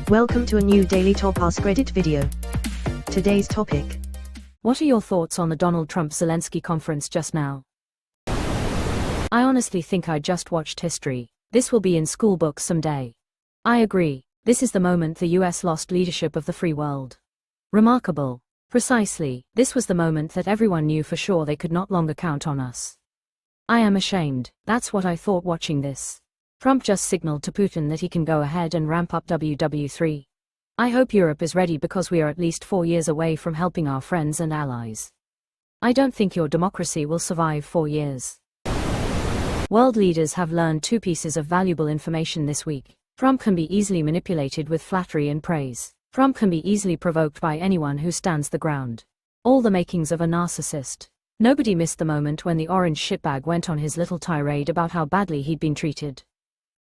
Welcome to a new Daily Top AskReddit video. Today's topic. What are your thoughts on the Donald Trump-Zelenskyy conference just now? I honestly think I just watched history. This will be in school books someday. I agree. This is the moment the US lost leadership of the free world. Remarkable. Precisely, this was the moment that everyone knew for sure they could not longer count on us. I am ashamed. That's what I thought watching this. Trump just signaled to Putin that he can go ahead and ramp up WW3. I hope Europe is ready because we are at least 4 years away from helping our friends and allies. I don't think your democracy will survive 4 years. World leaders have learned 2 pieces of valuable information this week. Trump can be easily manipulated with flattery and praise. Trump can be easily provoked by anyone who stands the ground. All the makings of a narcissist. Nobody missed the moment when the orange shitbag went on his little tirade about how badly he'd been treated.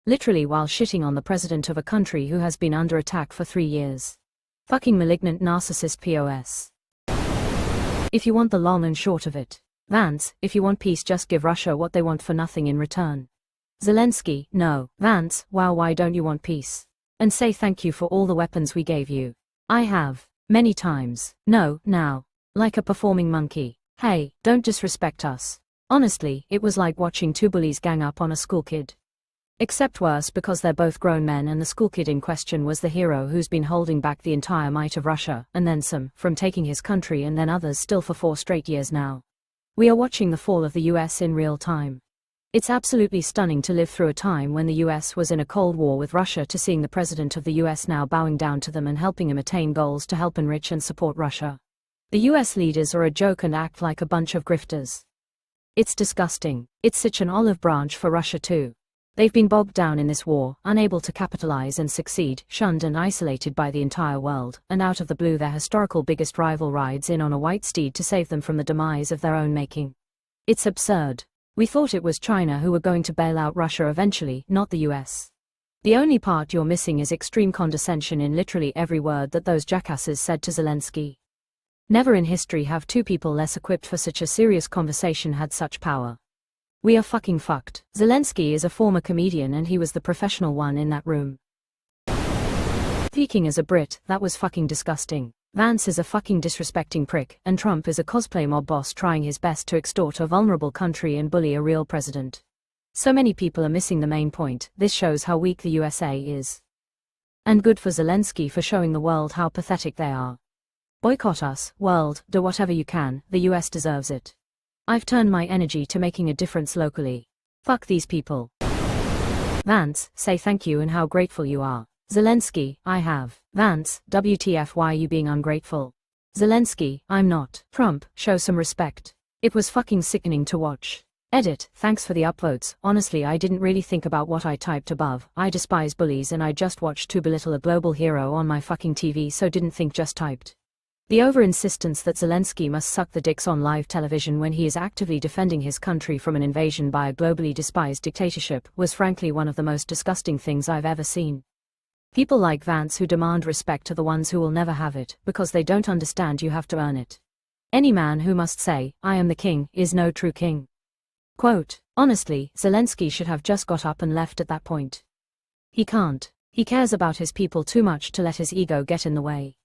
Literally while shitting on the president of a country who has been under attack for 3 years. Fucking malignant narcissist POS. If you want the long and short of it. Vance, if you want peace, just give Russia what they want for nothing in return. Zelenskyy, no. Vance, wow, why don't you want peace? And say thank you for all the weapons we gave you. I have. Many times. No, now. Like a performing monkey. Hey, don't disrespect us. Honestly, it was like watching 2 bullies gang up on a school kid. Except worse because they're both grown men and the school kid in question was the hero who's been holding back the entire might of Russia, and then some, from taking his country and then others still for 4 straight years now. We are watching the fall of the US in real time. It's absolutely stunning to live through a time when the US was in a cold war with Russia to seeing the president of the US now bowing down to them and helping him attain goals to help enrich and support Russia. The US leaders are a joke and act like a bunch of grifters. It's disgusting. It's such an olive branch for Russia too. They've been bogged down in this war, unable to capitalize and succeed, shunned and isolated by the entire world, and out of the blue their historical biggest rival rides in on a white steed to save them from the demise of their own making. It's absurd. We thought it was China who were going to bail out Russia eventually, not the US. The only part you're missing is extreme condescension in literally every word that those jackasses said to Zelenskyy. Never in history have 2 people less equipped for such a serious conversation had such power. We are fucking fucked. Zelenskyy is a former comedian and he was the professional one in that room. Speaking as a Brit, that was fucking disgusting. Vance is a fucking disrespecting prick, and Trump is a cosplay mob boss trying his best to extort a vulnerable country and bully a real president. So many people are missing the main point. This shows how weak the USA is. And good for Zelenskyy for showing the world how pathetic they are. Boycott us, world, do whatever you can, the US deserves it. I've turned my energy to making a difference locally. Fuck these people. Vance, say thank you and how grateful you are. Zelenskyy, I have. Vance, WTF, why are you being ungrateful? Zelenskyy, I'm not. Trump, show some respect. It was fucking sickening to watch. Edit, thanks for the upvotes. Honestly, I didn't really think about what I typed above. I despise bullies and I just watched to belittle a global hero on my fucking TV, so didn't think, just typed. The over-insistence that Zelenskyy must suck the dicks on live television when he is actively defending his country from an invasion by a globally despised dictatorship was frankly one of the most disgusting things I've ever seen. People like Vance who demand respect are the ones who will never have it, because they don't understand you have to earn it. Any man who must say, I am the king, is no true king. Quote, honestly, Zelenskyy should have just got up and left at that point. He can't. He cares about his people too much to let his ego get in the way.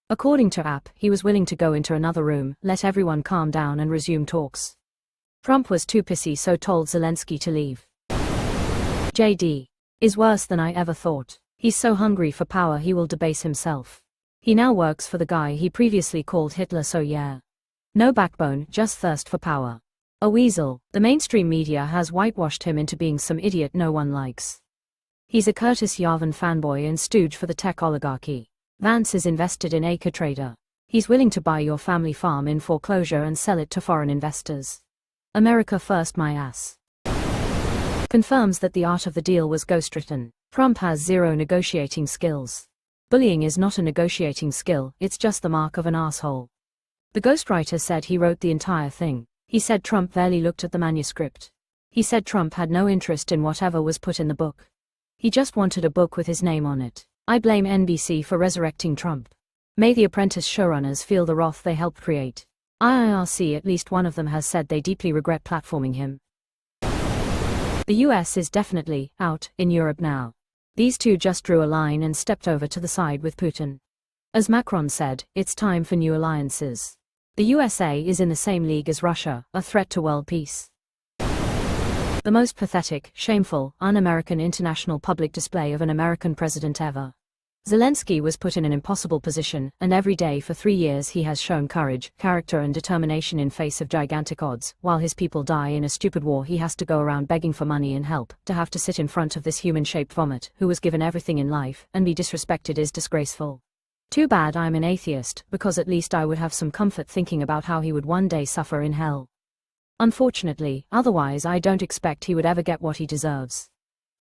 According to App, he was willing to go into another room, let everyone calm down and resume talks. Trump was too pissy, so told Zelenskyy to leave. JD. Is worse than I ever thought. He's so hungry for power he will debase himself. He now works for the guy he previously called Hitler, so yeah. No backbone, just thirst for power. A weasel. The mainstream media has whitewashed him into being some idiot no one likes. He's a Curtis Yarvin fanboy and stooge for the tech oligarchy. Vance is invested in Acre Trader. He's willing to buy your family farm in foreclosure and sell it to foreign investors. America first, my ass. Confirms that the art of the deal was ghostwritten. Trump has 0 negotiating skills. Bullying is not a negotiating skill, it's just the mark of an asshole. The ghostwriter said he wrote the entire thing. He said Trump barely looked at the manuscript. He said Trump had no interest in whatever was put in the book. He just wanted a book with his name on it. I blame NBC for resurrecting Trump. May the Apprentice showrunners feel the wrath they helped create. IIRC, at least one of them has said they deeply regret platforming him. The US is definitely out in Europe now. These two just drew a line and stepped over to the side with Putin. As Macron said, it's time for new alliances. The USA is in the same league as Russia, a threat to world peace. The most pathetic, shameful, un-American international public display of an American president ever. Zelenskyy was put in an impossible position, and every day for 3 years he has shown courage, character and determination in face of gigantic odds. While his people die in a stupid war, he has to go around begging for money and help. To have to sit in front of this human-shaped vomit, who was given everything in life, and be disrespected is disgraceful. Too bad I'm an atheist, because at least I would have some comfort thinking about how he would one day suffer in hell. Unfortunately, otherwise I don't expect he would ever get what he deserves.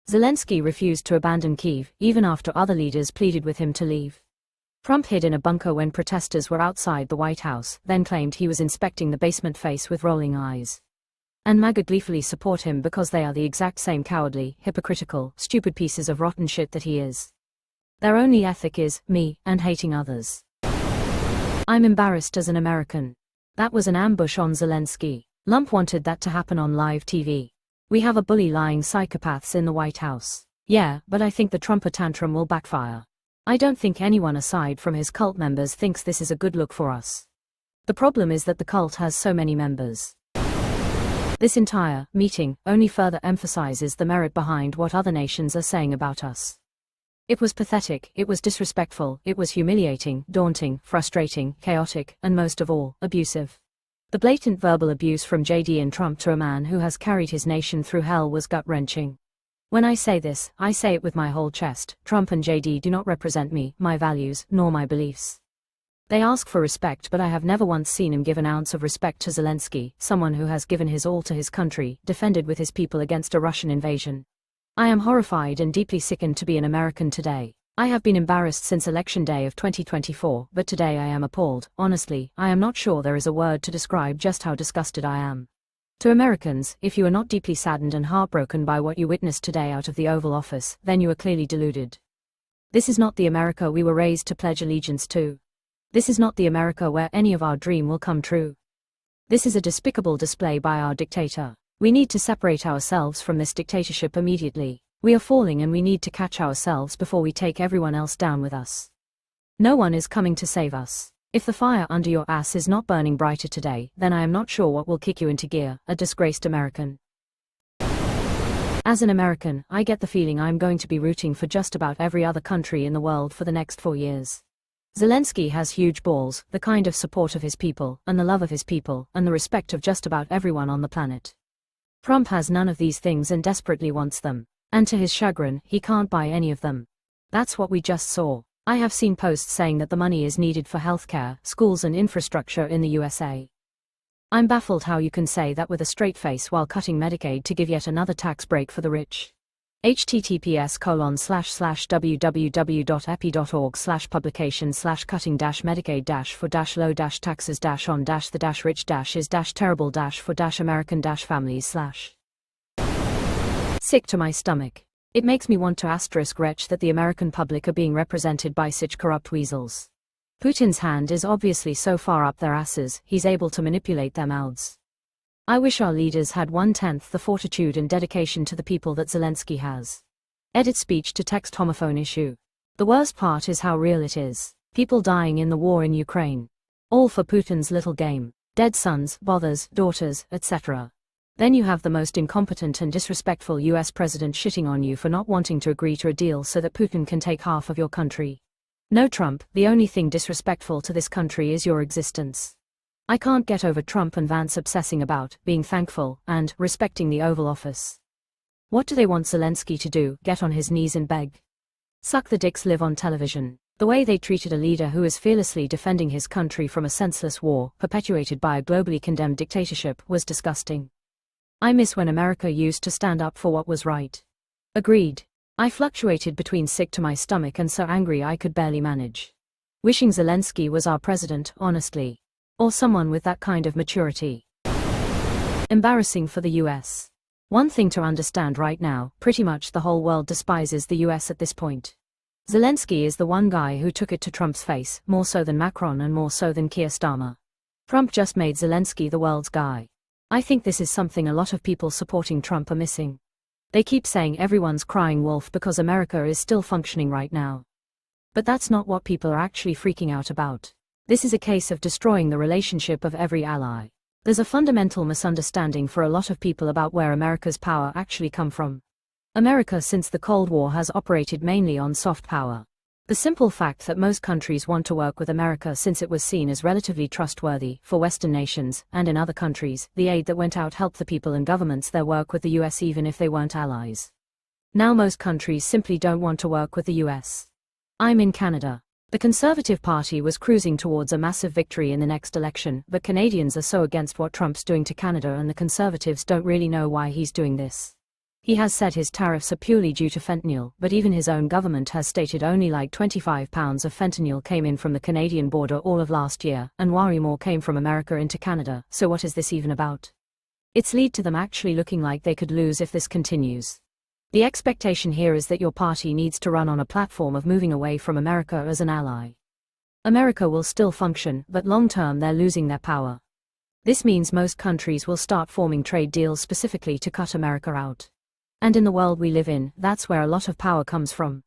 Zelenskyy refused to abandon Kyiv, even after other leaders pleaded with him to leave. Trump hid in a bunker when protesters were outside the White House, then claimed he was inspecting the basement face with rolling eyes. And MAGA gleefully support him because they are the exact same cowardly, hypocritical, stupid pieces of rotten shit that he is. Their only ethic is, me, and hating others. I'm embarrassed as an American. That was an ambush on Zelenskyy. Lump wanted that to happen on live TV. We have a bully lying psychopaths in the White House. Yeah, but I think the Trump tantrum will backfire. I don't think anyone aside from his cult members thinks this is a good look for us. The problem is that the cult has so many members. This entire meeting only further emphasizes the merit behind what other nations are saying about us. It was pathetic, it was disrespectful, it was humiliating, daunting, frustrating, chaotic, and most of all, abusive. The blatant verbal abuse from JD and Trump to a man who has carried his nation through hell was gut-wrenching. When I say this, I say it with my whole chest. Trump and JD do not represent me, my values, nor my beliefs. They ask for respect, but I have never once seen him give an ounce of respect to Zelenskyy, someone who has given his all to his country, defended with his people against a Russian invasion. I am horrified and deeply sickened to be an American today. I have been embarrassed since Election Day of 2024, but today I am appalled. Honestly, I am not sure there is a word to describe just how disgusted I am. To Americans, if you are not deeply saddened and heartbroken by what you witnessed today out of the Oval Office, then you are clearly deluded. This is not the America we were raised to pledge allegiance to. This is not the America where any of our dream will come true. This is a despicable display by our dictator. We need to separate ourselves from this dictatorship immediately. We are falling and we need to catch ourselves before we take everyone else down with us. No one is coming to save us. If the fire under your ass is not burning brighter today, then I am not sure what will kick you into gear, a disgraced American. As an American, I get the feeling I'm going to be rooting for just about every other country in the world for the next 4 years. Zelenskyy has huge balls, the kind of support of his people, and the love of his people, and the respect of just about everyone on the planet. Trump has none of these things and desperately wants them. And to his chagrin, he can't buy any of them. That's what we just saw. I have seen posts saying that the money is needed for healthcare, schools and infrastructure in the USA. I'm baffled how you can say that with a straight face while cutting Medicaid to give yet another tax break for the rich. https://www.epi.org/publication/cutting-medicaid-for-low-taxes-on-the-rich-for-American-families/. Sick to my stomach. It makes me want to retch that the American public are being represented by such corrupt weasels. Putin's hand is obviously so far up their asses, he's able to manipulate their mouths. I wish our leaders had 1/10 the fortitude and dedication to the people that Zelenskyy has. Edit speech to text homophone issue. The worst part is how real it is. People dying in the war in Ukraine. All for Putin's little game. Dead sons, brothers, daughters, etc. Then you have the most incompetent and disrespectful US president shitting on you for not wanting to agree to a deal so that Putin can take half of your country. No, Trump, the only thing disrespectful to this country is your existence. I can't get over Trump and Vance obsessing about being thankful and respecting the Oval Office. What do they want Zelenskyy to do, get on his knees and beg? Suck the dicks live on television. The way they treated a leader who is fearlessly defending his country from a senseless war, perpetuated by a globally condemned dictatorship, was disgusting. I miss when America used to stand up for what was right. Agreed. I fluctuated between sick to my stomach and so angry I could barely manage. Wishing Zelenskyy was our president, honestly. Or someone with that kind of maturity. Embarrassing for the US. One thing to understand right now, pretty much the whole world despises the US at this point. Zelenskyy is the one guy who took it to Trump's face, more so than Macron and more so than Keir Starmer. Trump just made Zelenskyy the world's guy. I think this is something a lot of people supporting Trump are missing. They keep saying everyone's crying wolf because America is still functioning right now. But that's not what people are actually freaking out about. This is a case of destroying the relationship of every ally. There's a fundamental misunderstanding for a lot of people about where America's power actually come from. America since the Cold War has operated mainly on soft power. The simple fact that most countries want to work with America since it was seen as relatively trustworthy for Western nations, and in other countries, the aid that went out helped the people and governments there work with the US even if they weren't allies. Now most countries simply don't want to work with the US. I'm in Canada. The Conservative Party was cruising towards a massive victory in the next election, but Canadians are so against what Trump's doing to Canada and the Conservatives don't really know why he's doing this. He has said his tariffs are purely due to fentanyl, but even his own government has stated only like 25 pounds of fentanyl came in from the Canadian border all of last year, and way more came from America into Canada, so what is this even about? It's lead to them actually looking like they could lose if this continues. The expectation here is that your party needs to run on a platform of moving away from America as an ally. America will still function, but long term they're losing their power. This means most countries will start forming trade deals specifically to cut America out. And in the world we live in, that's where a lot of power comes from.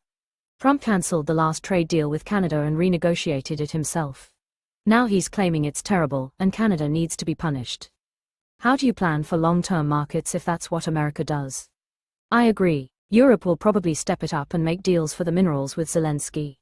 Trump cancelled the last trade deal with Canada and renegotiated it himself. Now he's claiming it's terrible, and Canada needs to be punished. How do you plan for long-term markets if that's what America does? I agree. Europe will probably step it up and make deals for the minerals with Zelenskyy.